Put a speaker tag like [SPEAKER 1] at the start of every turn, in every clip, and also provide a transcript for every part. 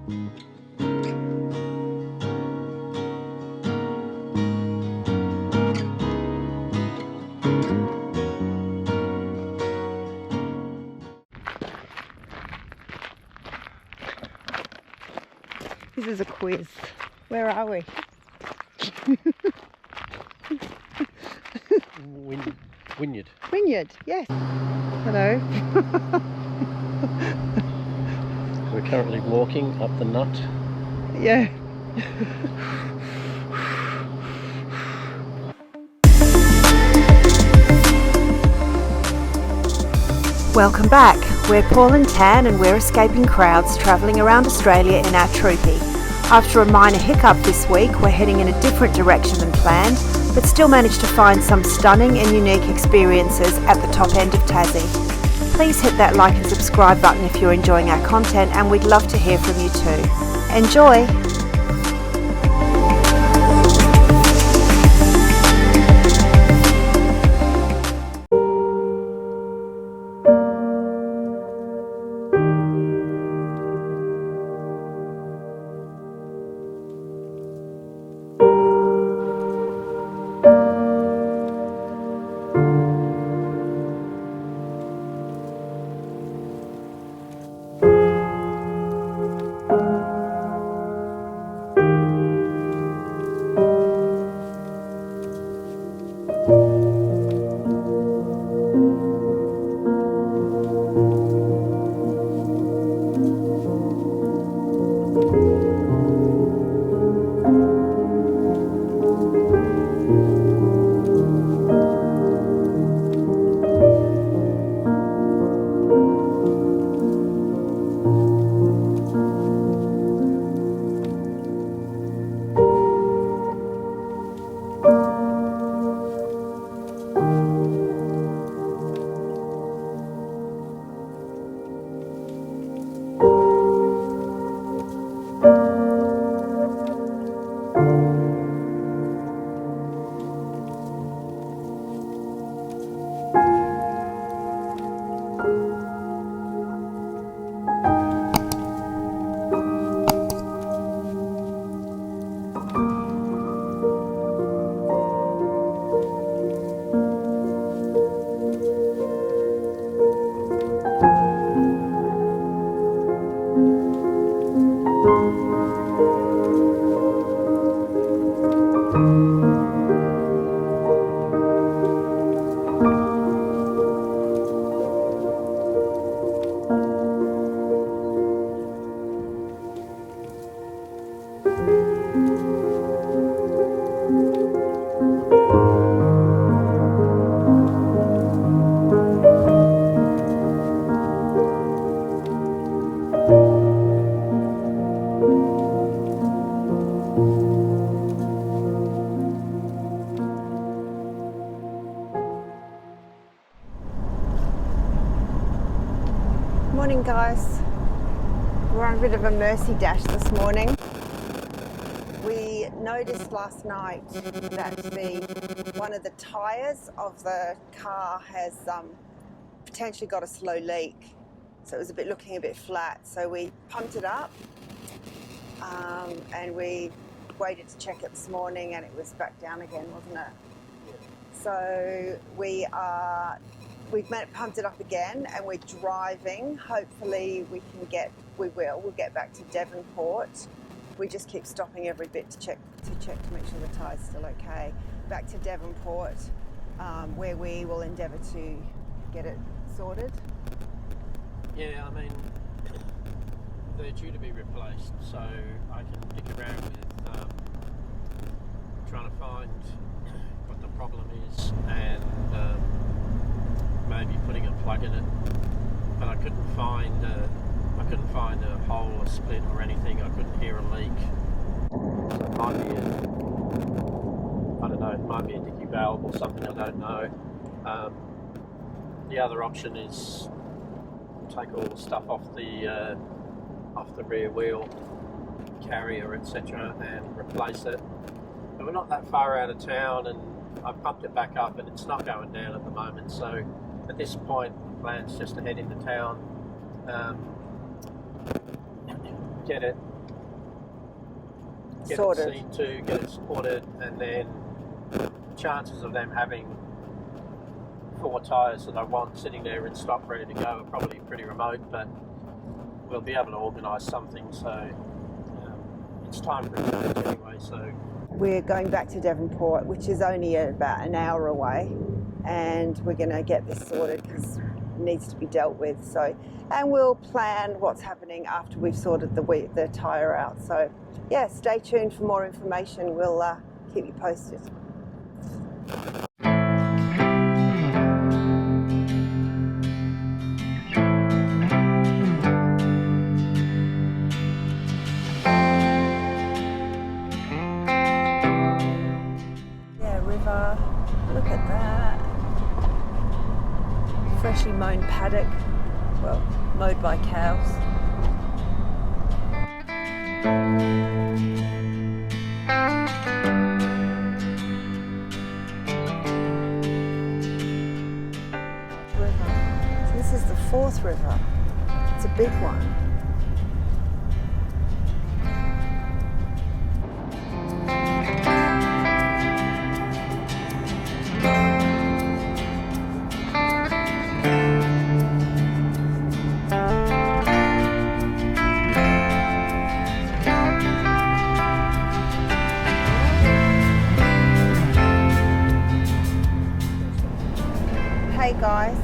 [SPEAKER 1] This is a quiz. Where are we?
[SPEAKER 2] Wynyard.
[SPEAKER 1] Wynyard, yes. Hello.
[SPEAKER 2] We're currently walking up the nut.
[SPEAKER 1] Yeah. Welcome back. We're Paul and Tan and we're escaping crowds travelling around Australia in our Troopy. After a minor hiccup this week, we're heading in a different direction than planned, but still managed to find some stunning and unique experiences at the top end of Tassie. Please hit that like and subscribe button if you're enjoying our content, and we'd love to hear from you too. Enjoy! Morning guys, we're on a bit of a mercy dash this morning. We noticed last night that one of the tyres of the car has potentially got a slow leak, so it was looking a bit flat, so we pumped it up and we waited to check it this morning and it was back down again, wasn't it? So we've pumped it up again and we're driving. Hopefully we'll get back to Devonport. We just keep stopping every bit to check to make sure the tyre's still okay. Back to Devonport, where we will endeavour to get it sorted.
[SPEAKER 2] Yeah, I mean, they're due to be replaced, so I can dick around with trying to find what the problem is and maybe putting a plug in it, but I couldn't find a hole, a split or anything. I couldn't hear a leak. So it might be it might be a dicky valve or something, I don't know. The other option is take all the stuff off the rear wheel, carrier, etc., and replace it. But we're not that far out of town, and I pumped it back up and it's not going down at the moment, so at this point the plan's just to head into town, get it get
[SPEAKER 1] sorted.
[SPEAKER 2] it seen to, get it sorted, and then chances of them having 4 tyres that I want sitting there in stock ready to go are probably pretty remote, but we'll be able to organise something, so it's time for a change anyway. So
[SPEAKER 1] we're going back to Devonport, which is only about an hour away, and we're going to get this sorted because it needs to be dealt with. So, and we'll plan what's happening after we've sorted the tyre out. So yeah, stay tuned for more information. We'll keep you posted. Look at that. Freshly mown paddock, well, mowed by cows. River. So this is the 4th river. It's a big one. Hey guys,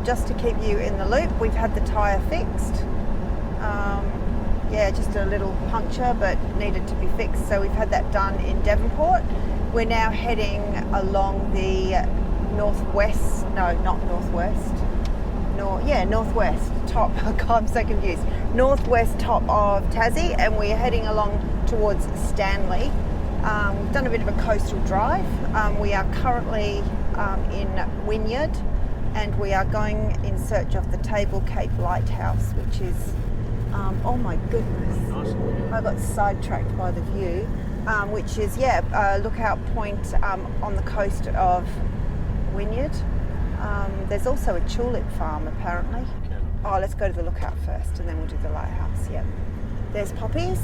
[SPEAKER 1] just to keep you in the loop, we've had the tyre fixed. Yeah, just a little puncture, but needed to be fixed, so we've had that done in Devonport. We're now heading along the northwest top. I'm so confused. Northwest top of Tassie, and we're heading along towards Stanley. We've done a bit of a coastal drive. We are currently in Wynyard, and we are going in search of the Table Cape Lighthouse, which is, oh my goodness, I got sidetracked by the view, which is, lookout point on the coast of Wynyard. There's also a tulip farm apparently. Oh, let's go to the lookout first and then we'll do the lighthouse. Yep. There's poppies.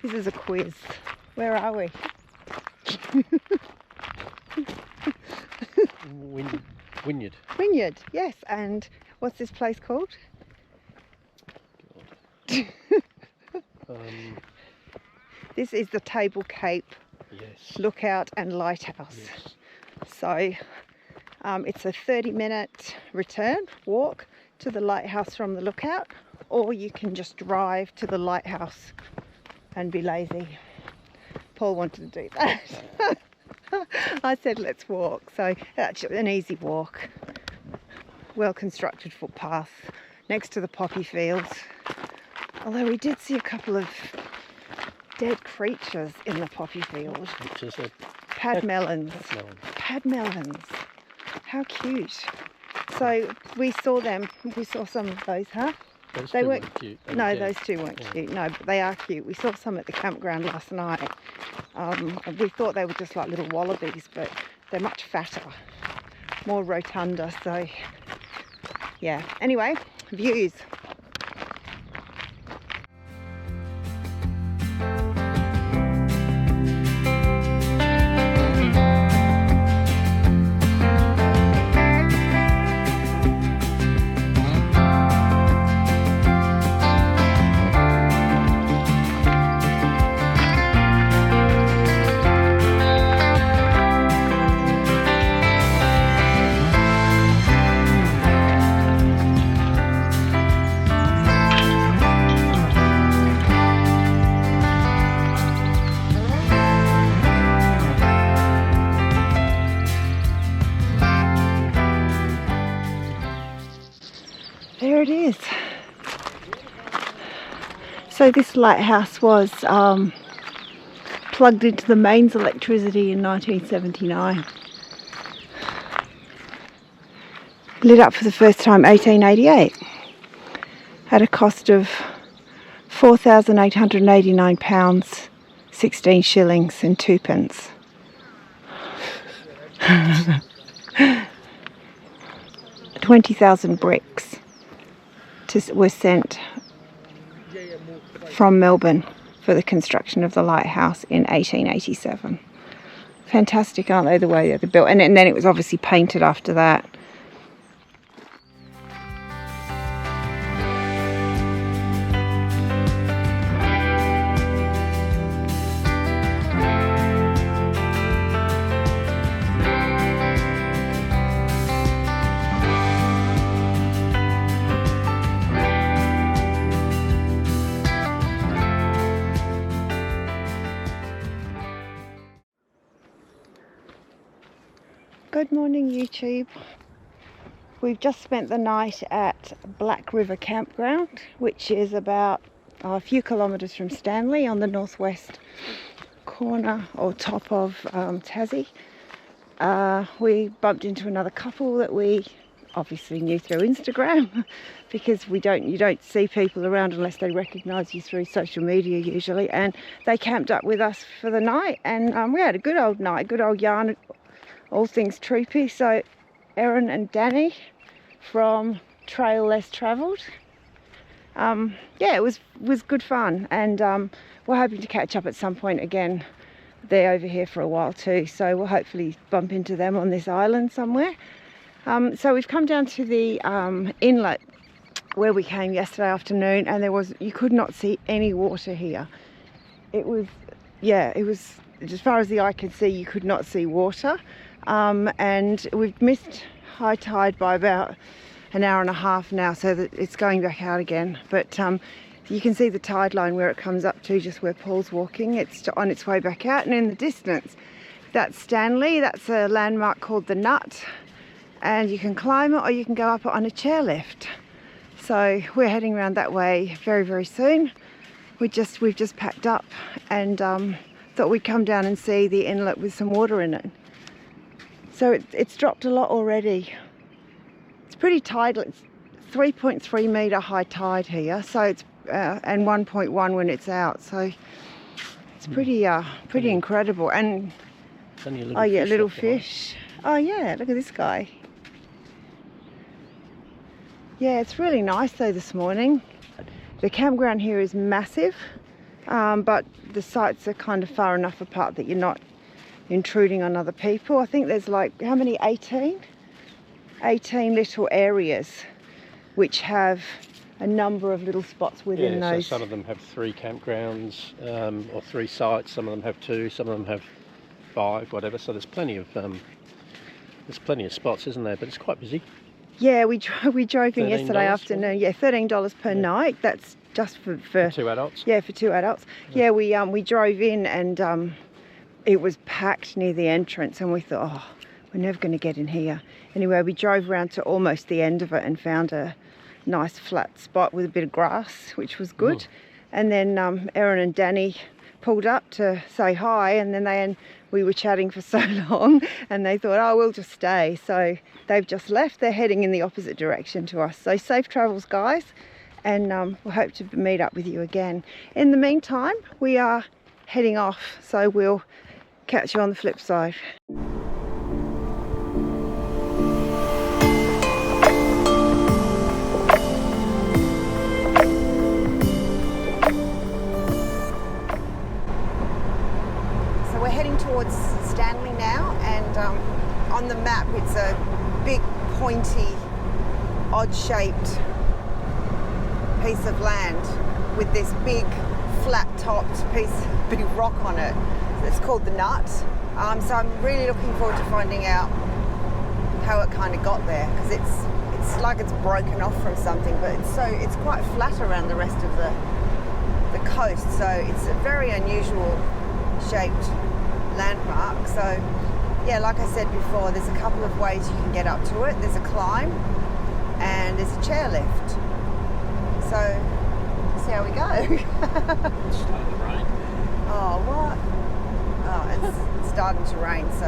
[SPEAKER 1] This is a quiz. Where are we?
[SPEAKER 2] Wynyard.
[SPEAKER 1] Wynyard, yes. And what's this place called? This is the Table Cape Lookout and Lighthouse.
[SPEAKER 2] Yes.
[SPEAKER 1] So it's a 30-minute return walk to the lighthouse from the lookout, or you can just drive to the lighthouse and be lazy. Paul wanted to do that. I said let's walk, so that's an easy walk. Well constructed footpath next to the poppy fields. Although we did see a couple of dead creatures in the poppy field.
[SPEAKER 2] Which is a
[SPEAKER 1] Padmelons. Padmelons. How cute. So we saw them. We saw some of those, huh?
[SPEAKER 2] They weren't cute.
[SPEAKER 1] No, those two weren't cute. No, but they are cute. We saw some at the campground last night. We thought they were just like little wallabies, but they're much fatter, more rotunda. So yeah. Anyway, views. There it is. So this lighthouse was plugged into the mains electricity in 1979. Lit up for the first time 1888 at a cost of £4,889, 16 shillings and 2 pence. 20,000 bricks were sent from Melbourne for the construction of the lighthouse in 1887. Fantastic, aren't they, the way they're built? And then it was obviously painted after that. Good morning, YouTube. We've just spent the night at Black River Campground, which is about a few kilometres from Stanley on the northwest corner or top of Tassie. We bumped into another couple that we obviously knew through Instagram because you don't see people around unless they recognise you through social media usually, and they camped up with us for the night, and we had a good old night, good old yarn, all things Troopy. So Erin and Danny from Trail Less Travelled. Yeah, it was good fun, and we're hoping to catch up at some point again. They're over here for a while too, so we'll hopefully bump into them on this island somewhere. So we've come down to the inlet where we came yesterday afternoon, and you could not see any water here. It was as far as the eye could see, you could not see water. And we've missed high tide by about an hour and a half now, so that it's going back out again. But you can see the tide line where it comes up to, just where Paul's walking. It's on its way back out, and in the distance, that's Stanley. That's a landmark called the Nut, and you can climb it or you can go up it on a chairlift. So we're heading around that way very, very soon. We've just packed up and thought we'd come down and see the inlet with some water in it. So it's dropped a lot already. It's pretty tidal. It's 3.3 metre high tide here, so it's and 1.1 when it's out. So it's pretty incredible. And oh yeah, little fish. Oh yeah, look at this guy. Yeah, it's really nice though this morning. The campground here is massive, but the sites are kind of far enough apart that you're not intruding on other people. I think there's like, how many? 18 little areas which have a number of little spots within those.
[SPEAKER 2] So some of them have 3 campgrounds or 3 sites. Some of them have 2. Some of them have 5, whatever. So there's plenty of spots, isn't there? But it's quite busy.
[SPEAKER 1] Yeah, we drove in yesterday afternoon. Yeah, $13 per night. That's just for
[SPEAKER 2] 2 adults.
[SPEAKER 1] Yeah, for 2 adults. Yeah, we drove in, and it was packed near the entrance, and we thought, oh, we're never going to get in here. Anyway, we drove around to almost the end of it and found a nice flat spot with a bit of grass, which was good. And then Erin and Danny pulled up to say hi, and then we were chatting for so long, and they thought, oh, we'll just stay. So they've just left. They're heading in the opposite direction to us. So safe travels, guys, and we'll hope to meet up with you again. In the meantime, we are heading off, so we'll catch you on the flip side. So we're heading towards Stanley now, and on the map it's a big pointy odd-shaped piece of land with this big flat-topped big rock on it. It's called the Nut. So I'm really looking forward to finding out how it kind of got there, because it's like it's broken off from something, but it's quite flat around the rest of the coast. So it's a very unusual shaped landmark. So yeah, like I said before, there's a couple of ways you can get up to it. There's a climb and there's a chairlift. So, see how we go.
[SPEAKER 2] Start the rain.
[SPEAKER 1] Oh, what? starting to rain, so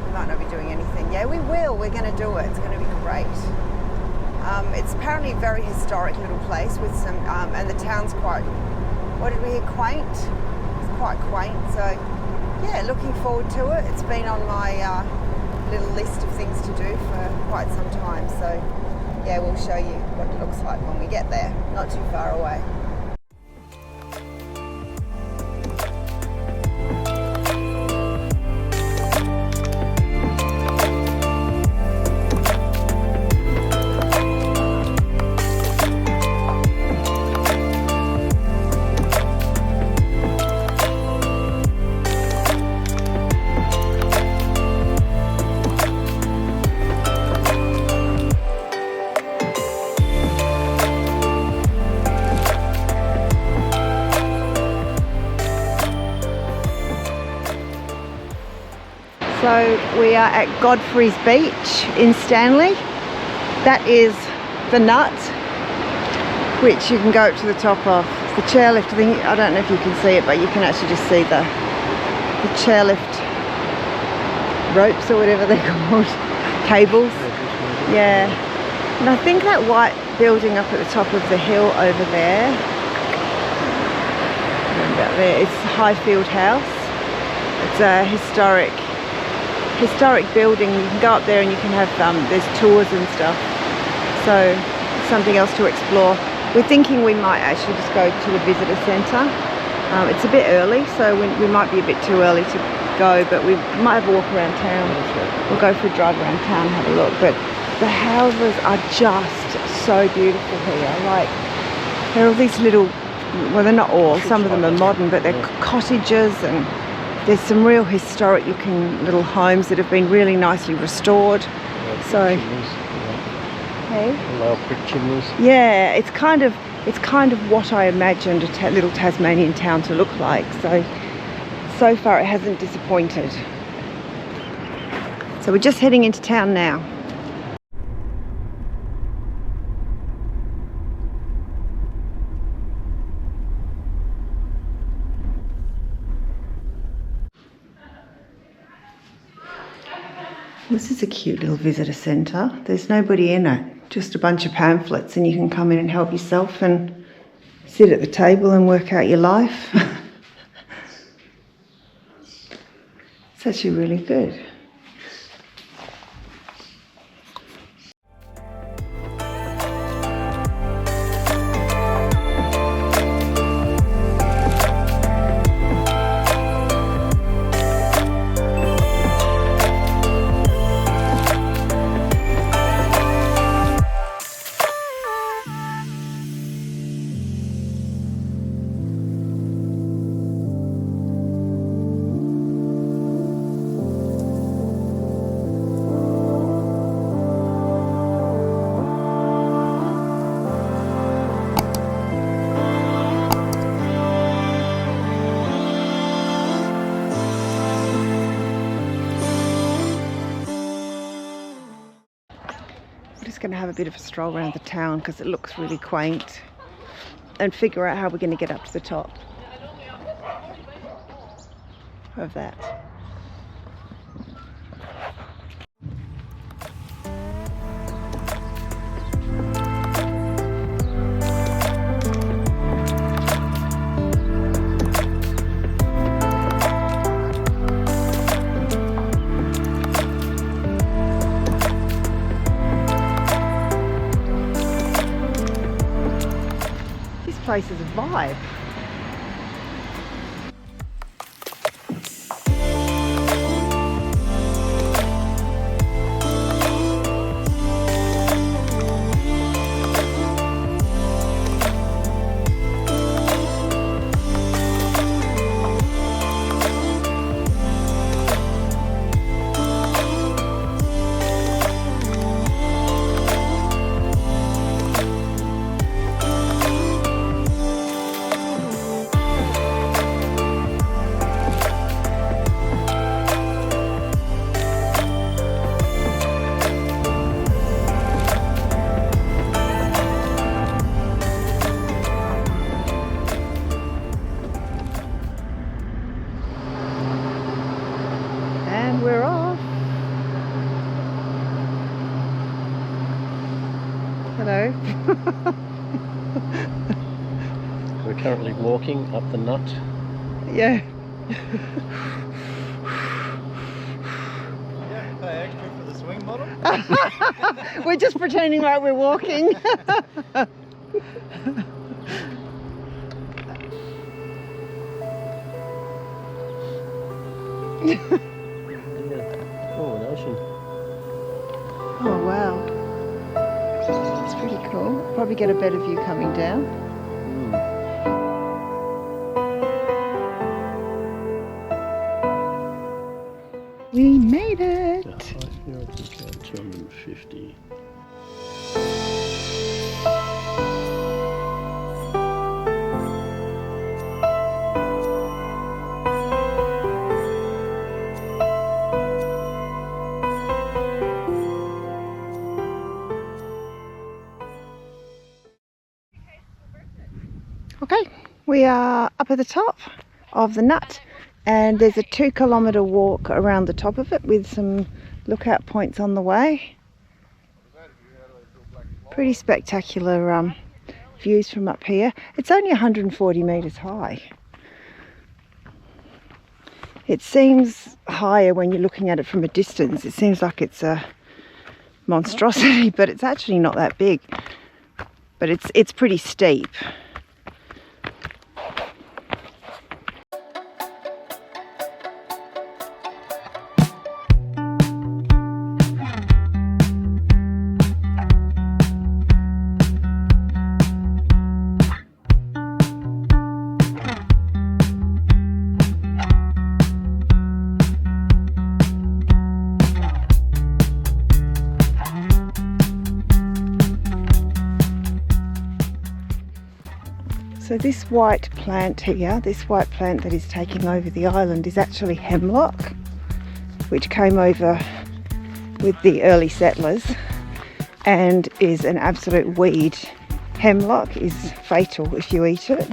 [SPEAKER 1] we might not be doing anything. Yeah, we will. We're going to do it. It's going to be great. It's apparently a very historic little place with some, and the town's quite, what did we hear, quaint? It's quite quaint, so yeah, looking forward to it. It's been on my little list of things to do for quite some time, so yeah, we'll show you what it looks like when we get there, not too far away. So we are at Godfrey's Beach in Stanley. That is the Nut, which you can go up to the top of. The chairlift thing, I don't know if you can see it, but you can actually just see the chairlift ropes or whatever they're called, cables. Yeah, and I think that white building up at the top of the hill over there, about there, it's Highfield House. It's a historic building. You can go up there and you can have there's tours and stuff, so it's something else to explore. We're thinking we might actually just go to the visitor centre. It's a bit early, so we might be a bit too early to go, but we might have a walk around town. We'll go for a drive around town and have a look. But the houses are just so beautiful here. Like, there are all these little, well, they're not all, some of them are modern, but they're cottages, and there's some real historic looking little homes that have been really nicely restored. So, hey? Brick chimneys. Yeah, it's kind of what I imagined a little Tasmanian town to look like. So far it hasn't disappointed. So we're just heading into town now. This is a cute little visitor centre. There's nobody in it, just a bunch of pamphlets, and you can come in and help yourself and sit at the table and work out your life. It's actually really good. Going to have a bit of a stroll around the town because it looks really quaint, and figure out how we're going to get up to the top of that. Place is a vibe. hope.
[SPEAKER 2] We're currently walking up the nut.
[SPEAKER 1] Yeah.
[SPEAKER 3] You have to pay extra for the swing model?
[SPEAKER 1] We're just pretending like we're walking.
[SPEAKER 2] Oh, an ocean.
[SPEAKER 1] Oh wow. That's pretty cool. Probably get a better view coming down. We made it!
[SPEAKER 2] The height here is about 250.
[SPEAKER 1] Okay, we are up at the top of the nut, and there's a 2-kilometre walk around the top of it with some lookout points on the way. Pretty spectacular views from up here. It's only 140 metres high. It seems higher when you're looking at it from a distance. It seems like it's a monstrosity, but it's actually not that big. But it's pretty steep. So this white plant here, this white plant that is taking over the island, is actually hemlock, which came over with the early settlers and is an absolute weed. Hemlock is fatal if you eat it,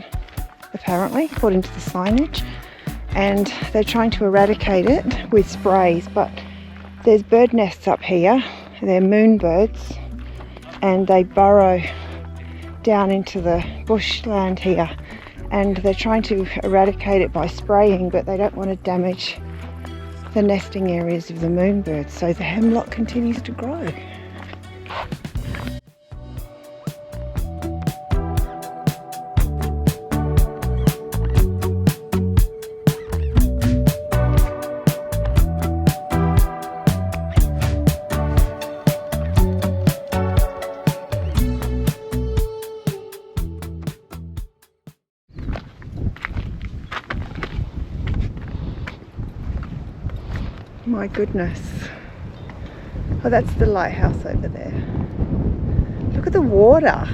[SPEAKER 1] apparently, according to the signage. And they're trying to eradicate it with sprays, but there's bird nests up here. They're moonbirds, and they burrow down into the bushland here, and they're trying to eradicate it by spraying, but they don't want to damage the nesting areas of the moonbirds, so the hemlock continues to grow. My goodness. Oh, that's the lighthouse over there. Look at the water.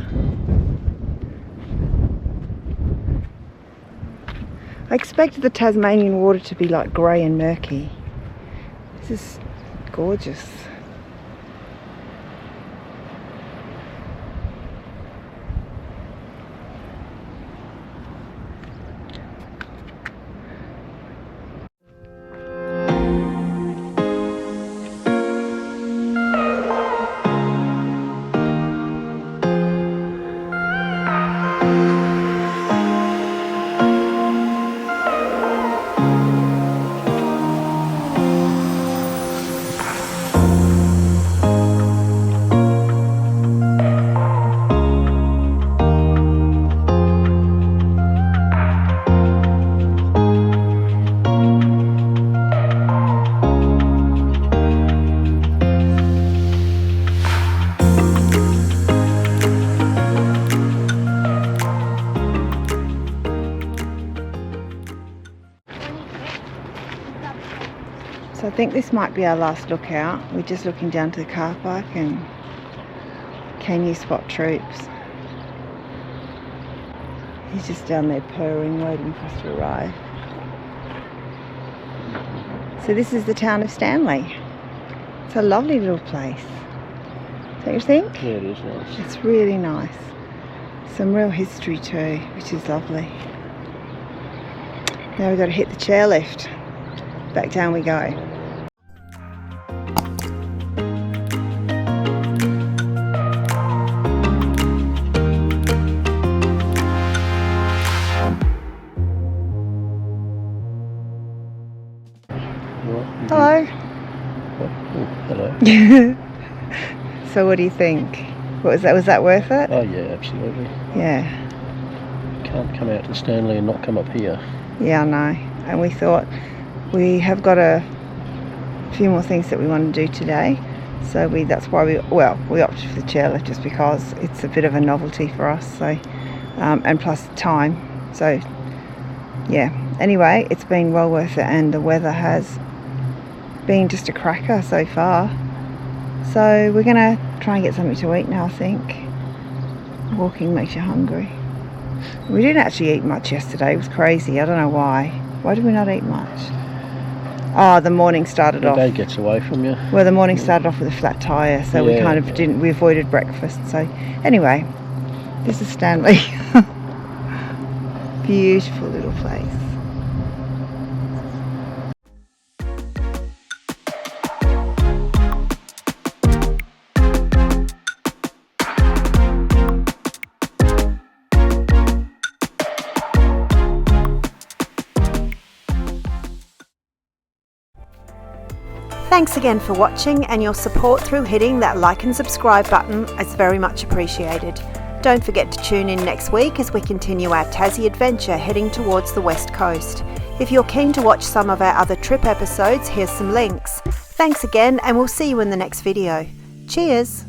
[SPEAKER 1] I expected the Tasmanian water to be like grey and murky. This is gorgeous. So I think this might be our last lookout. We're just looking down to the car park, and can you spot Troops? He's just down there purring, waiting for us to arrive. So this is the town of Stanley. It's a lovely little place. Don't you think?
[SPEAKER 2] Yeah, it is nice.
[SPEAKER 1] It's really nice. Some real history too, which is lovely. Now we've got to hit the chairlift. Back down we go. Hello.
[SPEAKER 3] Oh, hello.
[SPEAKER 1] So what do you think? What was that? Was that worth it?
[SPEAKER 3] Oh yeah, absolutely.
[SPEAKER 1] Yeah.
[SPEAKER 3] Can't come out to Stanley and not come up here.
[SPEAKER 1] Yeah, I know. And we thought we have got a few more things that we want to do today. So that's why we opted for the chairlift, just because it's a bit of a novelty for us. So and plus time. So yeah. Anyway, it's been well worth it, and the weather has been just a cracker so far. So we're gonna try and get something to eat now, I think. Walking makes you hungry. We didn't actually eat much yesterday. It was crazy. I don't know why. Why did we not eat much? Oh, the morning started off.
[SPEAKER 3] The day gets away from you.
[SPEAKER 1] Well, the morning started off with a flat tyre, so we kind of we avoided breakfast. So anyway, this is Stanley. Beautiful little place. Thanks again for watching, and your support through hitting that like and subscribe button is very much appreciated. Don't forget to tune in next week as we continue our Tassie adventure heading towards the west coast. If you're keen to watch some of our other trip episodes, here's some links. Thanks again, and we'll see you in the next video. Cheers!